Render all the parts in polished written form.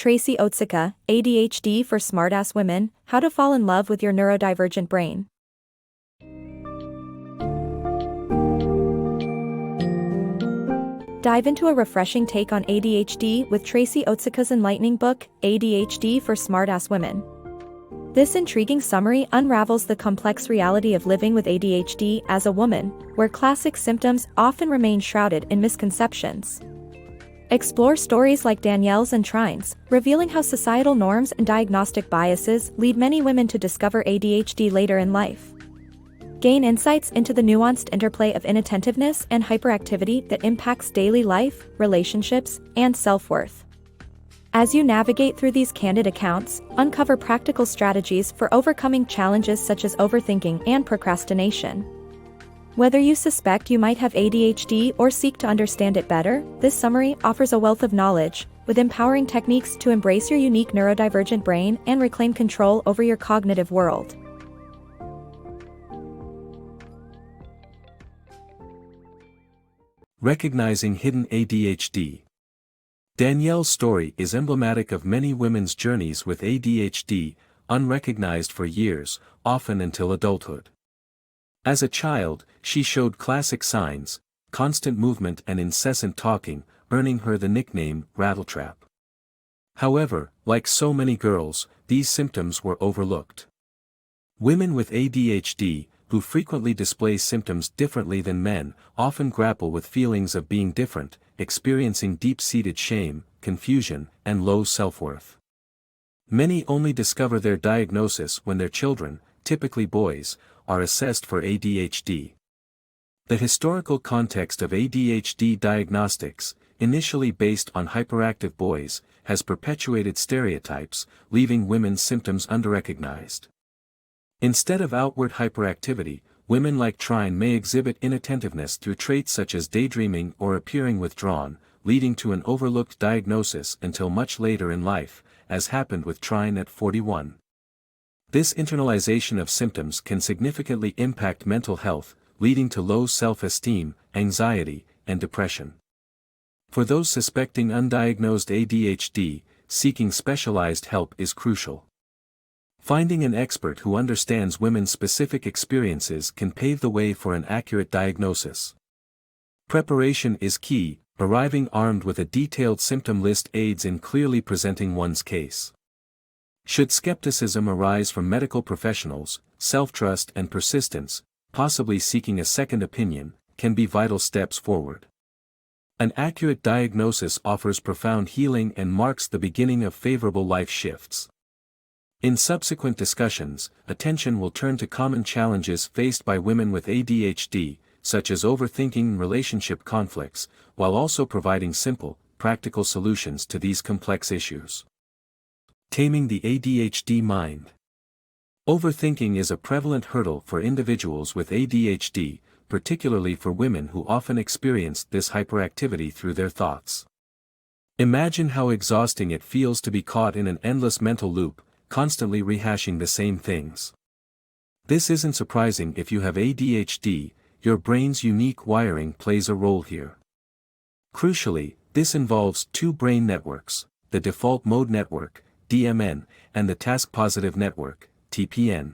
Tracy Otsuka, ADHD for Smartass Women, How to Fall in Love with Your Neurodivergent Brain. Dive into a refreshing take on ADHD with Tracy Otsuka's enlightening book, ADHD for Smartass Women. This intriguing summary unravels the complex reality of living with ADHD as a woman, where classic symptoms often remain shrouded in misconceptions. Explore stories like Danielle's and Trine's, revealing how societal norms and diagnostic biases lead many women to discover ADHD later in life. Gain insights into the nuanced interplay of inattentiveness and hyperactivity that impacts daily life, relationships, and self-worth. As you navigate through these candid accounts, uncover practical strategies for overcoming challenges such as overthinking and procrastination. Whether you suspect you might have ADHD or seek to understand it better, this summary offers a wealth of knowledge, with empowering techniques to embrace your unique neurodivergent brain and reclaim control over your cognitive world. Recognizing hidden ADHD. Danielle's story is emblematic of many women's journeys with ADHD, unrecognized for years, often until adulthood. As a child, she showed classic signs: constant movement and incessant talking, earning her the nickname Rattletrap. However, like so many girls, these symptoms were overlooked. Women with ADHD, who frequently display symptoms differently than men, often grapple with feelings of being different, experiencing deep-seated shame, confusion, and low self-worth. Many only discover their diagnosis when their children, typically boys, are assessed for ADHD. The historical context of ADHD diagnostics, initially based on hyperactive boys, has perpetuated stereotypes, leaving women's symptoms underrecognized. Instead of outward hyperactivity, women like Trine may exhibit inattentiveness through traits such as daydreaming or appearing withdrawn, leading to an overlooked diagnosis until much later in life, as happened with Trine at 41. This internalization of symptoms can significantly impact mental health, leading to low self-esteem, anxiety, and depression. For those suspecting undiagnosed ADHD, seeking specialized help is crucial. Finding an expert who understands women's specific experiences can pave the way for an accurate diagnosis. Preparation is key. Arriving armed with a detailed symptom list aids in clearly presenting one's case. Should skepticism arise from medical professionals, self-trust and persistence, possibly seeking a second opinion, can be vital steps forward. An accurate diagnosis offers profound healing and marks the beginning of favorable life shifts. In subsequent discussions, attention will turn to common challenges faced by women with ADHD, such as overthinking and relationship conflicts, while also providing simple, practical solutions to these complex issues. Taming the ADHD mind. Overthinking is a prevalent hurdle for individuals with ADHD, particularly for women who often experience this hyperactivity through their thoughts. Imagine how exhausting it feels to be caught in an endless mental loop, constantly rehashing the same things. This isn't surprising if you have ADHD. Your brain's unique wiring plays a role here. Crucially, this involves two brain networks, the default mode network, DMN, and the task-positive network, TPN.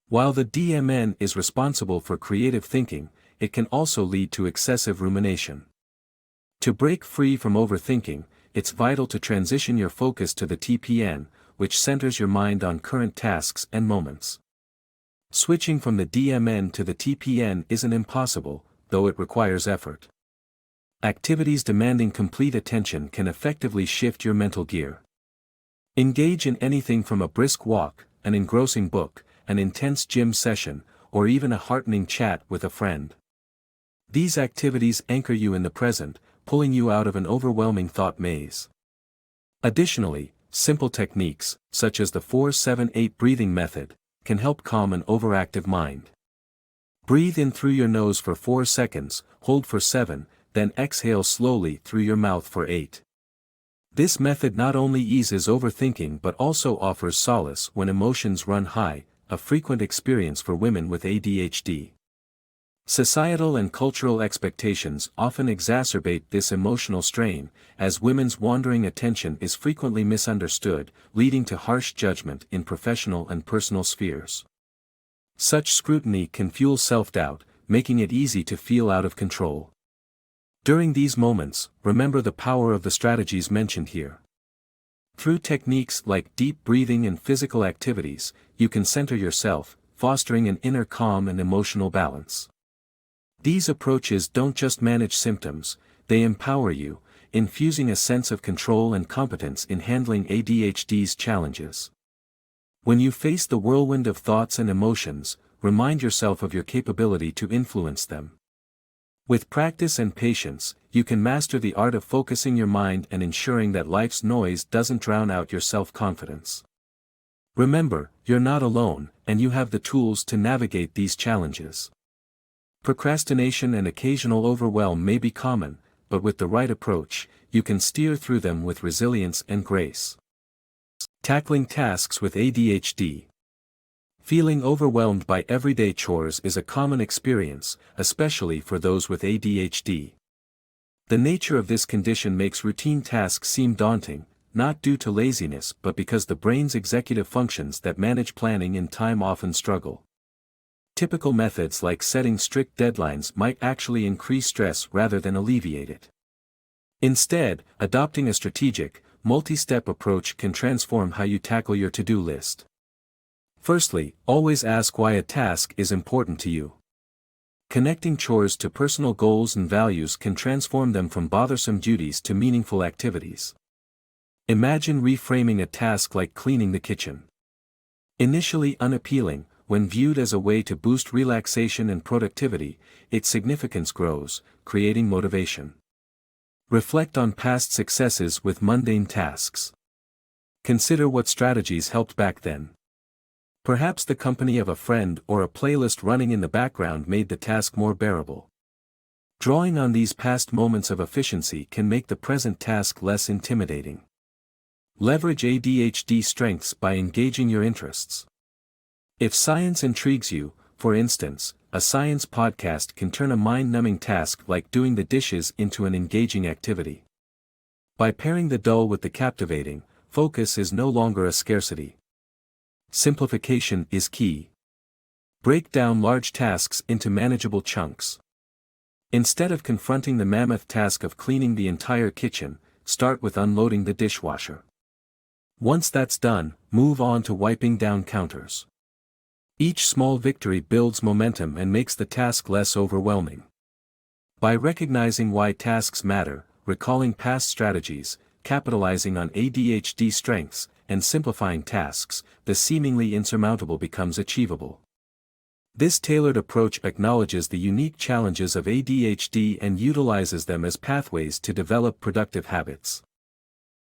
While the DMN is responsible for creative thinking, it can also lead to excessive rumination. To break free from overthinking, it's vital to transition your focus to the TPN, which centers your mind on current tasks and moments. Switching from the DMN to the TPN isn't impossible, though it requires effort. Activities demanding complete attention can effectively shift your mental gear. Engage in anything from a brisk walk, an engrossing book, an intense gym session, or even a heartening chat with a friend. These activities anchor you in the present, pulling you out of an overwhelming thought maze. Additionally, simple techniques, such as the 4-7-8 breathing method, can help calm an overactive mind. Breathe in through your nose for 4 seconds, hold for 7, then exhale slowly through your mouth for 8. This method not only eases overthinking but also offers solace when emotions run high, a frequent experience for women with ADHD. Societal and cultural expectations often exacerbate this emotional strain, as women's wandering attention is frequently misunderstood, leading to harsh judgment in professional and personal spheres. Such scrutiny can fuel self-doubt, making it easy to feel out of control. During these moments, remember the power of the strategies mentioned here. Through techniques like deep breathing and physical activities, you can center yourself, fostering an inner calm and emotional balance. These approaches don't just manage symptoms, they empower you, infusing a sense of control and competence in handling ADHD's challenges. When you face the whirlwind of thoughts and emotions, remind yourself of your capability to influence them. With practice and patience, you can master the art of focusing your mind and ensuring that life's noise doesn't drown out your self-confidence. Remember, you're not alone, and you have the tools to navigate these challenges. Procrastination and occasional overwhelm may be common, but with the right approach, you can steer through them with resilience and grace. Tackling tasks with ADHD. Feeling overwhelmed by everyday chores is a common experience, especially for those with ADHD. The nature of this condition makes routine tasks seem daunting, not due to laziness but because the brain's executive functions that manage planning and time often struggle. Typical methods like setting strict deadlines might actually increase stress rather than alleviate it. Instead, adopting a strategic, multi-step approach can transform how you tackle your to-do list. Firstly, always ask why a task is important to you. Connecting chores to personal goals and values can transform them from bothersome duties to meaningful activities. Imagine reframing a task like cleaning the kitchen. Initially unappealing, when viewed as a way to boost relaxation and productivity, its significance grows, creating motivation. Reflect on past successes with mundane tasks. Consider what strategies helped back then. Perhaps the company of a friend or a playlist running in the background made the task more bearable. Drawing on these past moments of efficiency can make the present task less intimidating. Leverage ADHD strengths by engaging your interests. If science intrigues you, for instance, a science podcast can turn a mind-numbing task like doing the dishes into an engaging activity. By pairing the dull with the captivating, focus is no longer a scarcity. Simplification is key. Break down large tasks into manageable chunks. Instead of confronting the mammoth task of cleaning the entire kitchen, start with unloading the dishwasher. Once that's done, move on to wiping down counters. Each small victory builds momentum and makes the task less overwhelming. By recognizing why tasks matter, recalling past strategies, capitalizing on ADHD strengths, and simplifying tasks, the seemingly insurmountable becomes achievable. This tailored approach acknowledges the unique challenges of ADHD and utilizes them as pathways to develop productive habits.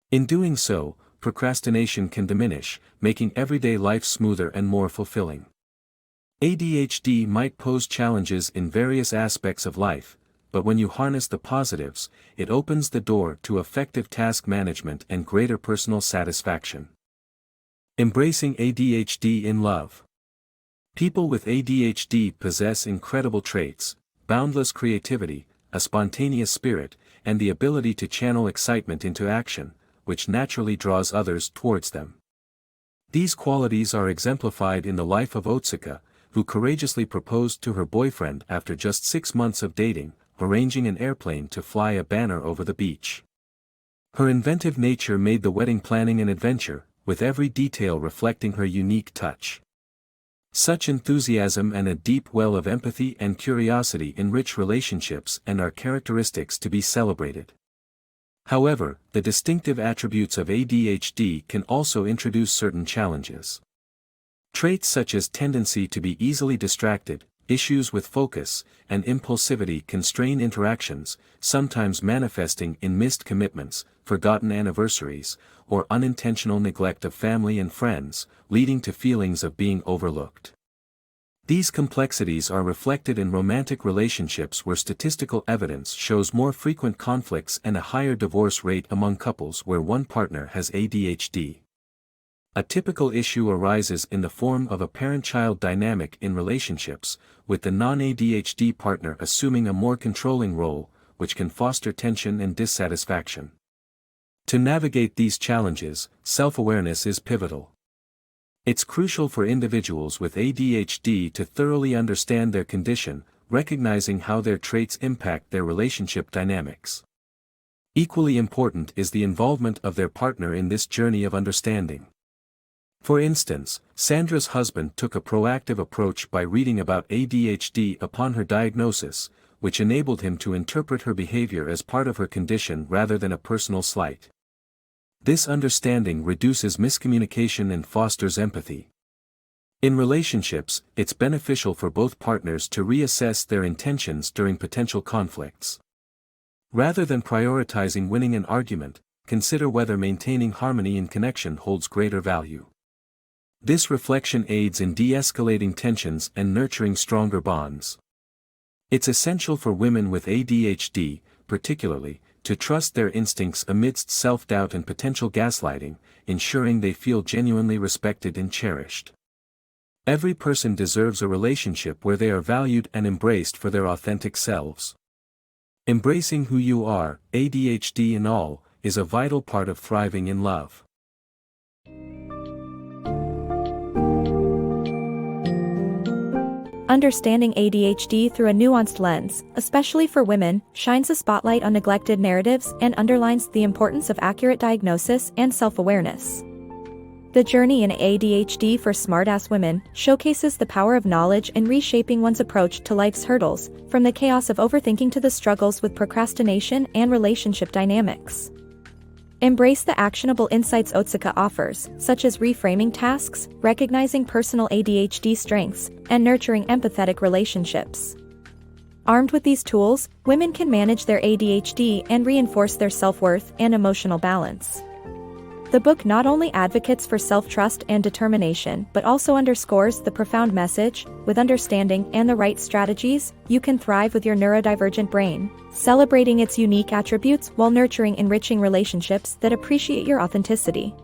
In doing so, procrastination can diminish, making everyday life smoother and more fulfilling. ADHD might pose challenges in various aspects of life, but when you harness the positives, it opens the door to effective task management and greater personal satisfaction. Embracing ADHD in love. People with ADHD possess incredible traits, boundless creativity, a spontaneous spirit, and the ability to channel excitement into action, which naturally draws others towards them. These qualities are exemplified in the life of Otsuka, who courageously proposed to her boyfriend after just 6 months of dating, arranging an airplane to fly a banner over the beach. Her inventive nature made the wedding planning an adventure, with every detail reflecting her unique touch. Such enthusiasm and a deep well of empathy and curiosity enrich relationships and are characteristics to be celebrated. However, the distinctive attributes of ADHD can also introduce certain challenges. Traits such as tendency to be easily distracted, issues with focus, and impulsivity can strain interactions, sometimes manifesting in missed commitments, forgotten anniversaries, or unintentional neglect of family and friends, leading to feelings of being overlooked. These complexities are reflected in romantic relationships where statistical evidence shows more frequent conflicts and a higher divorce rate among couples where one partner has ADHD. A typical issue arises in the form of a parent-child dynamic in relationships, with the non-ADHD partner assuming a more controlling role, which can foster tension and dissatisfaction. To navigate these challenges, self-awareness is pivotal. It's crucial for individuals with ADHD to thoroughly understand their condition, recognizing how their traits impact their relationship dynamics. Equally important is the involvement of their partner in this journey of understanding. For instance, Sandra's husband took a proactive approach by reading about ADHD upon her diagnosis, which enabled him to interpret her behavior as part of her condition rather than a personal slight. This understanding reduces miscommunication and fosters empathy. In relationships, it's beneficial for both partners to reassess their intentions during potential conflicts. Rather than prioritizing winning an argument, consider whether maintaining harmony in connection holds greater value. This reflection aids in de-escalating tensions and nurturing stronger bonds. It's essential for women with ADHD, particularly, to trust their instincts amidst self-doubt and potential gaslighting, ensuring they feel genuinely respected and cherished. Every person deserves a relationship where they are valued and embraced for their authentic selves. Embracing who you are, ADHD and all, is a vital part of thriving in love. Understanding ADHD through a nuanced lens, especially for women, shines a spotlight on neglected narratives and underlines the importance of accurate diagnosis and self-awareness. The Journey in ADHD for Smartass Women showcases the power of knowledge in reshaping one's approach to life's hurdles, from the chaos of overthinking to the struggles with procrastination and relationship dynamics. Embrace the actionable insights Otsuka offers, such as reframing tasks, recognizing personal ADHD strengths, and nurturing empathetic relationships. Armed with these tools, women can manage their ADHD and reinforce their self-worth and emotional balance. The book not only advocates for self-trust and determination but also underscores the profound message: with understanding and the right strategies, you can thrive with your neurodivergent brain, celebrating its unique attributes while nurturing enriching relationships that appreciate your authenticity.